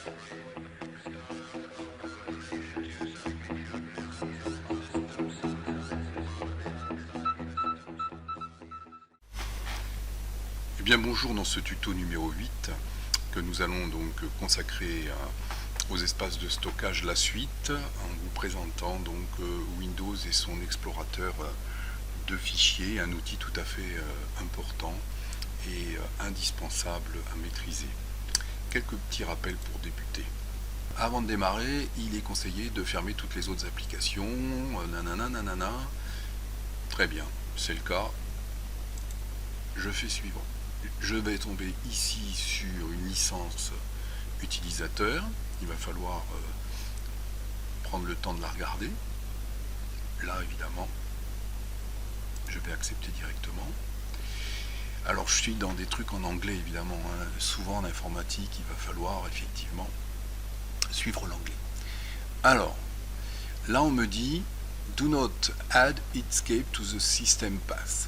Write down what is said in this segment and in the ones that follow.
Eh bien bonjour, dans ce tuto numéro 8 que nous allons donc consacrer aux espaces de stockage la suite, en vous présentant donc Windows et son explorateur de fichiers, un outil tout à fait important et indispensable à maîtriser. Quelques petits rappels pour débuter. Avant de démarrer, il est conseillé de fermer toutes les autres applications, nanana. Très bien, c'est le cas. Je fais suivant. Je vais tomber ici sur une licence utilisateur. Il va falloir prendre le temps de la regarder. Là, évidemment, je vais accepter directement. Alors, je suis dans des trucs en anglais, évidemment. Souvent, en informatique, il va falloir effectivement suivre l'anglais. Alors, là, on me dit « Do not add Inkscape to the system path ».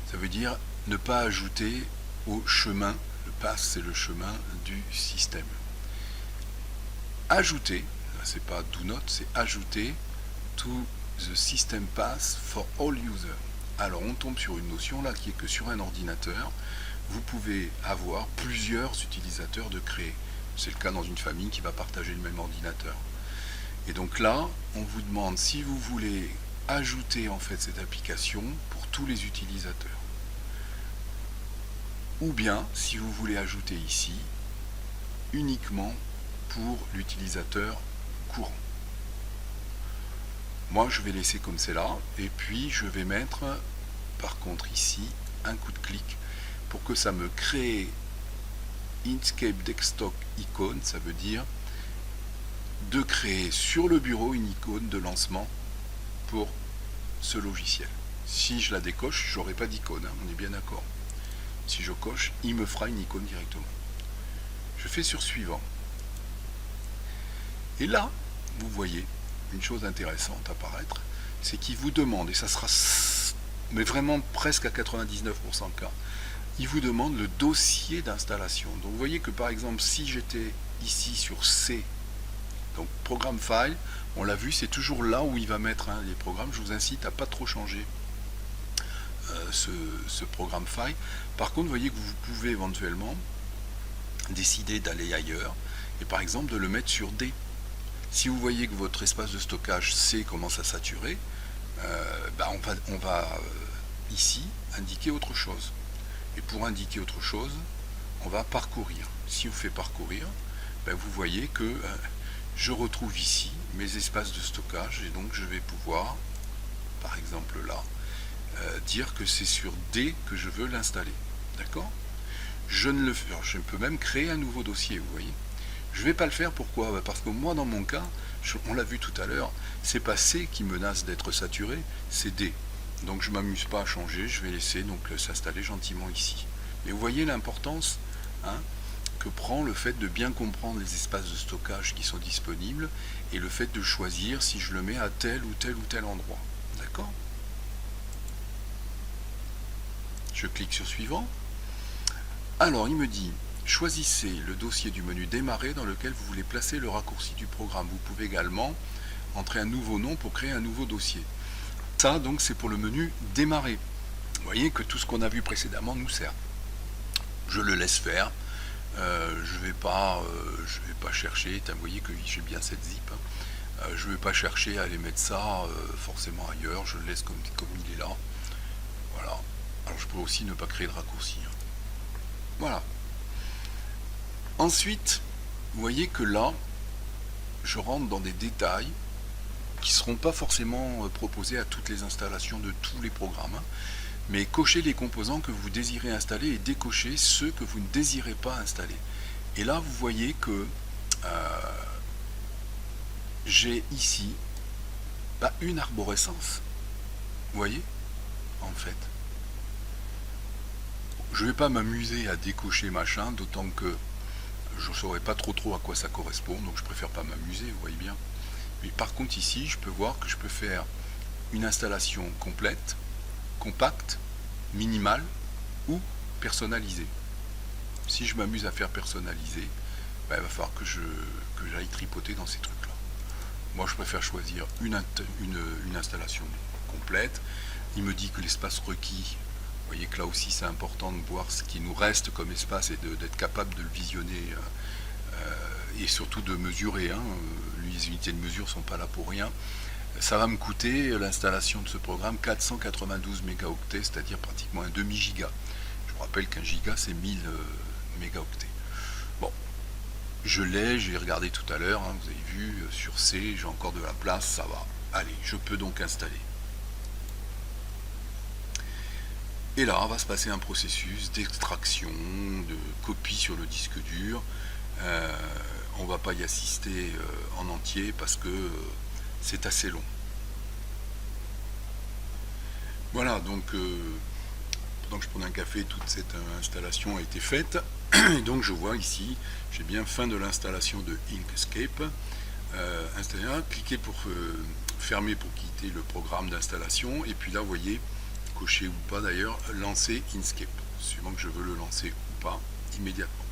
Ça veut dire ne pas ajouter au chemin, le path c'est le chemin du système. Ajouter, c'est pas do not, c'est ajouter to the system path for all users. Alors on tombe sur une notion là qui est que sur un ordinateur, vous pouvez avoir plusieurs utilisateurs de créer. C'est le cas dans une famille qui va partager le même ordinateur. Et donc là, on vous demande si vous voulez ajouter en fait cette application pour tous les utilisateurs. Ou bien, si vous voulez ajouter ici, uniquement pour l'utilisateur courant. Moi, je vais laisser comme c'est là, et puis je vais mettre, par contre ici, un coup de clic pour que ça me crée Inkscape Desktop Icon, ça veut dire de créer sur le bureau une icône de lancement pour ce logiciel. Si je la décoche, j'aurai pas d'icône, on est bien d'accord. Si je coche, il me fera une icône directement. Je fais sur suivant. Et là, vous voyez une chose intéressante apparaître, c'est qu'il vous demande, et ça sera mais vraiment presque à 99% le cas, il vous demande le dossier d'installation. Donc vous voyez que par exemple, si j'étais ici sur C, donc programme file, on l'a vu, c'est toujours là où il va mettre les programmes. Je vous incite à pas trop changer ce programme file. Par contre, vous voyez que vous pouvez éventuellement décider d'aller ailleurs et par exemple de le mettre sur D. Si vous voyez que votre espace de stockage C commence à saturer, on va ici indiquer autre chose. Et pour indiquer autre chose, on va parcourir. Si vous faites parcourir, vous voyez que je retrouve ici mes espaces de stockage et donc je vais pouvoir, par exemple là, dire que c'est sur D que je veux l'installer. D'accord ? Je peux même créer un nouveau dossier, vous voyez. Je ne vais pas le faire, pourquoi ? Parce que moi, dans mon cas, on l'a vu tout à l'heure, c'est pas C qui menace d'être saturé, c'est D. Donc je ne m'amuse pas à changer, je vais laisser donc s'installer gentiment ici. Mais vous voyez l'importance que prend le fait de bien comprendre les espaces de stockage qui sont disponibles et le fait de choisir si je le mets à tel ou tel endroit. D'accord ? Je clique sur suivant. Alors il me dit choisissez le dossier du menu démarrer dans lequel vous voulez placer le raccourci du programme. Vous pouvez également entrer un nouveau nom pour créer un nouveau dossier. Ça donc c'est pour le menu démarrer. Vous voyez que tout ce qu'on a vu précédemment nous sert. Je le laisse faire. Je vais pas chercher. Vous voyez que j'ai bien cette zip. Je ne vais pas chercher à aller mettre ça forcément ailleurs. Je le laisse comme il est là. Voilà. Alors je peux aussi ne pas créer de raccourci. Voilà. Ensuite, vous voyez que là, je rentre dans des détails qui ne seront pas forcément proposés à toutes les installations de tous les programmes, mais cochez les composants que vous désirez installer et décochez ceux que vous ne désirez pas installer. Et là, vous voyez que j'ai ici une arborescence. Vous voyez, en fait. Je ne vais pas m'amuser à décocher machin, d'autant que je ne saurais pas trop à quoi ça correspond, donc je préfère pas m'amuser, vous voyez bien. Mais par contre ici, je peux voir que je peux faire une installation complète, compacte, minimale ou personnalisée. Si je m'amuse à faire personnaliser, il va falloir que j'aille tripoter dans ces trucs-là. Moi, je préfère choisir une installation complète. Il me dit que l'espace requis, vous voyez que là aussi c'est important de voir ce qui nous reste comme espace et d'être capable de le visionner et surtout de mesurer. Les unités de mesure ne sont pas là pour rien. Ça va me coûter l'installation de ce programme 492 mégaoctets, c'est-à-dire pratiquement un demi-giga. Je vous rappelle qu'un giga c'est 1000 mégaoctets. Bon, j'ai regardé tout à l'heure, vous avez vu, sur C, j'ai encore de la place, ça va. Allez, je peux donc installer. Et là, va se passer un processus d'extraction, de copie sur le disque dur. On ne va pas y assister en entier parce que c'est assez long. Voilà, donc pendant que je prenais un café, toute cette installation a été faite. Et donc je vois ici, j'ai bien fin de l'installation de Inkscape. Cliquez pour fermer pour quitter le programme d'installation. Et puis là, vous voyez, coché ou pas d'ailleurs, lancer Inkscape, suivant que je veux le lancer ou pas immédiatement.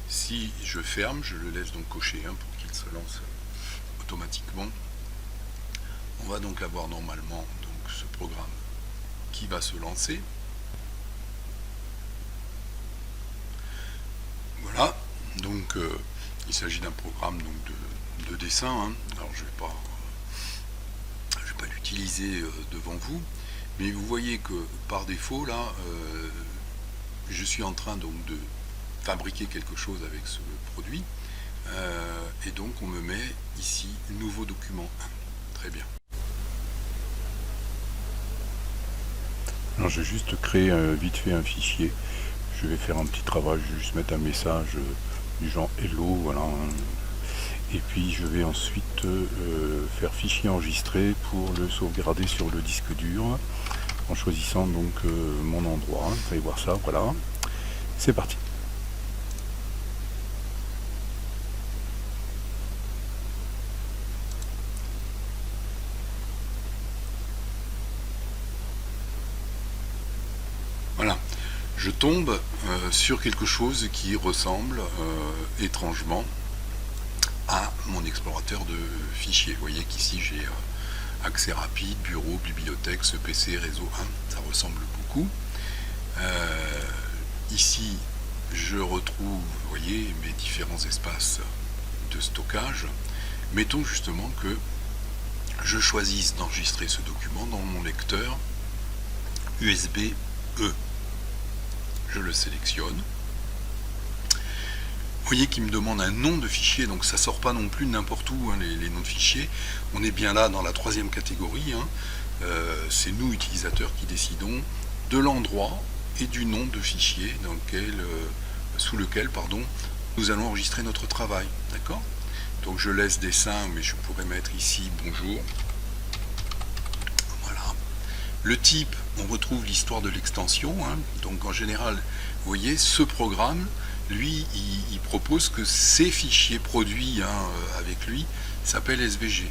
Si je ferme, je le laisse donc cocher pour qu'il se lance automatiquement. On va donc avoir normalement donc ce programme qui va se lancer. Voilà, donc il s'agit d'un programme donc, de dessin. Alors je vais pas l'utiliser devant vous, mais vous voyez que par défaut là, je suis en train donc de fabriquer quelque chose avec ce produit, et donc on me met ici nouveau document 1. Très bien. Alors j'ai juste créé vite fait un fichier. Je vais faire un petit travail, je vais juste mettre un message du genre hello, voilà. Et puis je vais ensuite faire fichier enregistré pour le sauvegarder sur le disque dur en choisissant donc mon endroit. Vous allez voir ça, voilà. C'est parti. Voilà. Je tombe sur quelque chose qui ressemble étrangement à mon explorateur de fichiers. Vous voyez qu'ici j'ai accès rapide, bureau, bibliothèque, ce PC, réseau 1, ça ressemble beaucoup. Ici, je retrouve, vous voyez, mes différents espaces de stockage. Mettons justement que je choisisse d'enregistrer ce document dans mon lecteur USB-E. Je le sélectionne. Vous voyez qu'il me demande un nom de fichier, donc ça ne sort pas non plus n'importe où, les noms de fichiers. On est bien là dans la troisième catégorie. C'est nous, utilisateurs, qui décidons de l'endroit et du nom de fichier sous lequel nous allons enregistrer notre travail. D'accord ? Donc je laisse dessin, mais je pourrais mettre ici bonjour. Voilà. Le type, on retrouve l'histoire de l'extension. Donc en général, vous voyez, ce programme, lui, il propose que ces fichiers produits avec lui s'appellent SVG.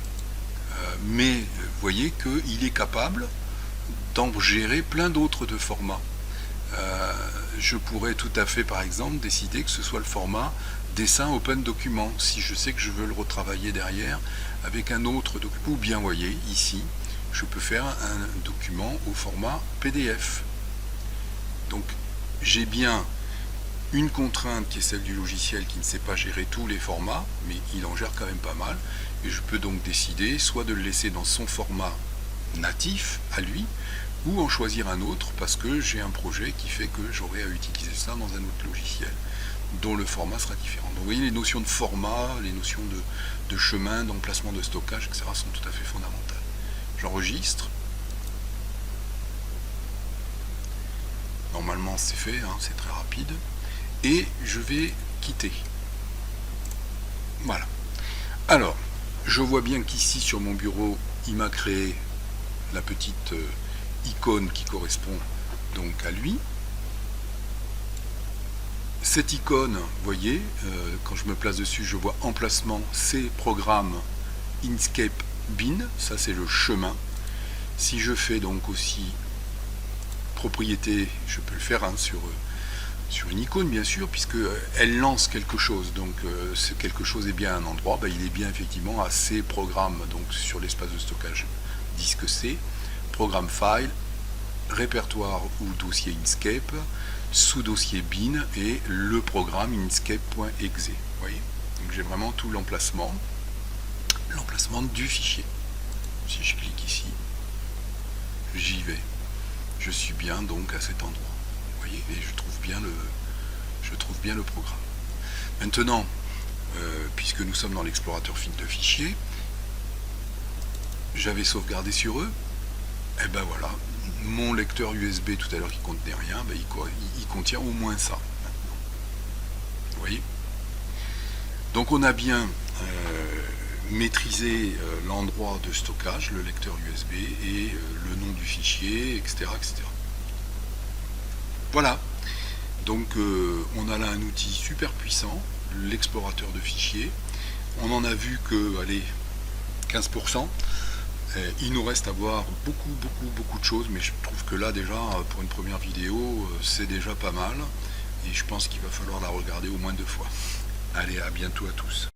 Mais vous voyez qu'il est capable d'en gérer plein d'autres de formats. Je pourrais tout à fait, par exemple, décider que ce soit le format dessin open document, si je sais que je veux le retravailler derrière avec un autre document. Ou bien, vous voyez, ici, je peux faire un document au format PDF. Donc, j'ai bien une contrainte qui est celle du logiciel qui ne sait pas gérer tous les formats, mais il en gère quand même pas mal. Et je peux donc décider soit de le laisser dans son format natif à lui, ou en choisir un autre parce que j'ai un projet qui fait que j'aurai à utiliser ça dans un autre logiciel dont le format sera différent. Donc vous voyez, les notions de format, les notions de chemin, d'emplacement de stockage, etc. sont tout à fait fondamentales. J'enregistre. Normalement c'est fait, c'est très rapide. Et je vais quitter. Voilà. Alors, je vois bien qu'ici sur mon bureau, il m'a créé la petite icône qui correspond donc à lui. Cette icône, vous voyez, quand je me place dessus, je vois emplacement, c'est programme Inkscape bin, ça c'est le chemin. Si je fais donc aussi propriété, je peux le faire sur une icône bien sûr, puisque elle lance quelque chose, donc ce quelque chose est bien un endroit, il est bien effectivement à ces programmes, donc sur l'espace de stockage disque C, programme file, répertoire ou dossier Inkscape, sous-dossier bin et le programme inkscape.exe. Vous voyez, donc j'ai vraiment tout l'emplacement du fichier. Si je clique ici, j'y vais. Je suis bien donc à cet endroit. Vous voyez, et je trouve bien le programme. Maintenant, puisque nous sommes dans l'explorateur fil de fichiers, j'avais sauvegardé sur eux, et ben voilà, mon lecteur USB tout à l'heure qui contenait rien, il contient au moins ça maintenant. Vous voyez, donc on a bien maîtrisé l'endroit de stockage, le lecteur USB et le nom du fichier, etc. etc. Voilà, donc on a là un outil super puissant, l'explorateur de fichiers. On en a vu que, allez, 15%. Il nous reste à voir beaucoup de choses, mais je trouve que là déjà, pour une première vidéo, c'est déjà pas mal. Et je pense qu'il va falloir la regarder au moins 2 fois. Allez, à bientôt à tous.